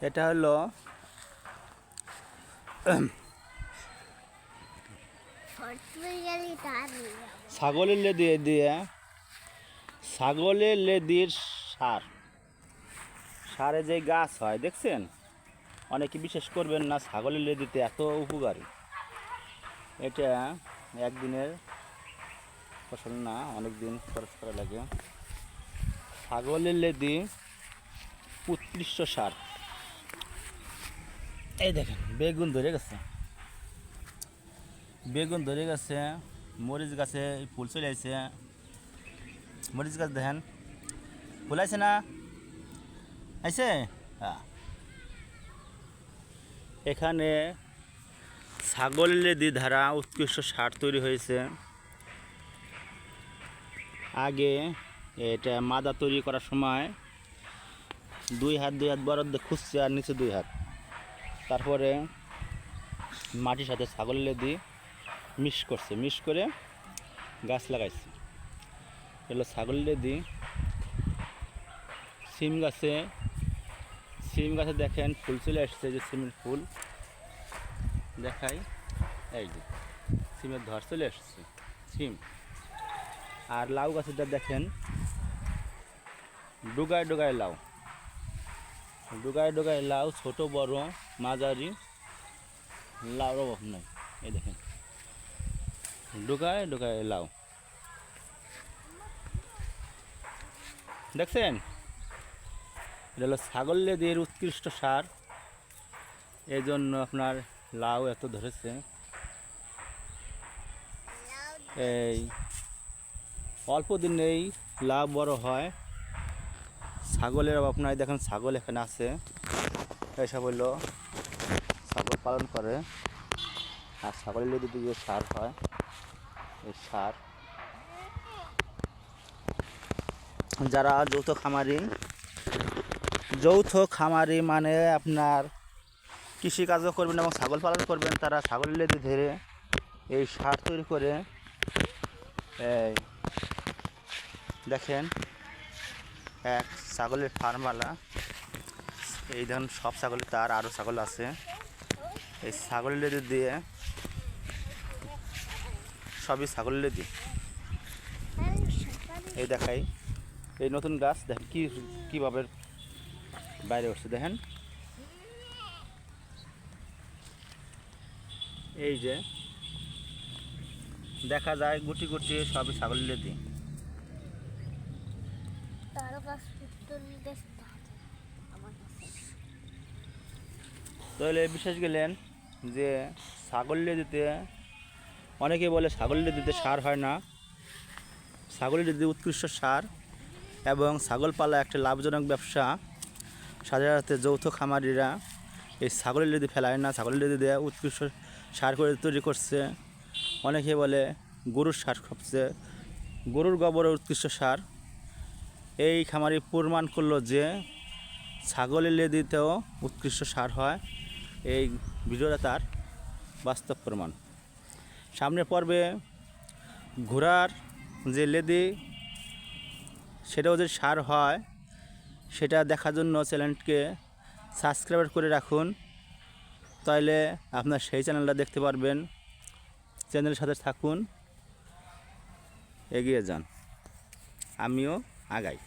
এটা হলো ছাগলের লেদি দিয়ে ছাগলের লেদির সারে যে গাছ হয় দেখছেন, অনেকে বিশ্বাস করবেন না ছাগলের লেদিতে এত উপকারী। এটা একদিনের ফসল না, অনেক দিন খরচ করা লাগে। ছাগলের লেদি উৎকৃষ্ট সার। এই দেখেন বেগুন ধরে গেছে, মরিচ গাছে ফুল চলে আসছে। মরিচ গাছ দেখেন ফুল আছে না, আইছে। হ্যাঁ, এখানে ছাগলের লেদি দ্বারা উৎকৃষ্ট সার তৈরি হয়েছে। আগে এটা মাদা তৈরি করার সময় দুই হাত বরাদ্দ খুঁজছে, আর নিচে 2 হাত। তারপরে মাটির সাথে ছাগলের লেদি মিক্স করে গাছ লাগাইছে। এগুলো ছাগলের লেদি। সিম গাছে দেখেন ফুল চলে আসছে, যে সিমের ফুল দেখাই। এই যে সিমের ধর চলে আসছে সিম। আর লাউ গাছেটা দেখেন ডুগায় লাউ, ছোট বড় মাঝারি লাউর অভাব নাই। এই দেখেন ডুগায় লাউ দেখছেন। এটা হলো ছাগল লেদির উৎকৃষ্ট সার, এই জন্য আপনার লাউ এত ধরেছে। এই অল্প দিনেই লাউ বড় হয়। ছাগলের অভাব নাই, দেখেন ছাগল এখানে আছে। এসব হলো ছাগল পালন করে। আর ছাগলের লেদি যে সার হয়, এই সার যারা যৌথ খামারি মানে আপনার কৃষিকাজও করবেন এবং ছাগল পালন করবেন, তারা ছাগলের লেদি ধরে এই সার তৈরি করে। এই দেখেন এক ছাগলের ফার্মওয়ালা, এই ধরুন সব ছাগলের, তার আরও ছাগল আছে। এই ছাগলের লেদি দিয়ে সবই ছাগলের লেদি। এই দেখাই এই নতুন গাছ দেখেন কীভাবে বাইরে উঠছে দেখেন। এই যে দেখা যায় গুটি সবই ছাগলের লেদি। তাহলে বিশ্বাস গেলেন যে ছাগলের লেদিতে, অনেকে বলে ছাগলের লেদিতে সার হয় না। ছাগলের লেদি উৎকৃষ্ট সার এবং ছাগল পালা একটা লাভজনক ব্যবসা। সাধারণত যৌথ খামারিরা এই ছাগলের লেদি ফেলায় না, ছাগলের লেদি দিয়ে উৎকৃষ্ট সার করে তৈরি করছে। অনেকে বলে গরুর সার খাচ্ছে, গরুর গোবরের উৎকৃষ্ট সার। এই খামারি প্রমাণ করলো যে ছাগলের লেদিতেও উৎকৃষ্ট সার হয়। এই ভিডিওটা তার বাস্তব প্রমাণ। সামনের পর্বে ঘোড়ার যে লেদি, সেটাও যে সার হয় সেটা দেখার জন্য চ্যানেলকে সাবস্ক্রাইব করে রাখুন, তাইলে আপনার সেই চ্যানেলটা দেখতে পারবেন। চ্যানেলের সাথে থাকুন, এগিয়ে যান, আমিও আগাই।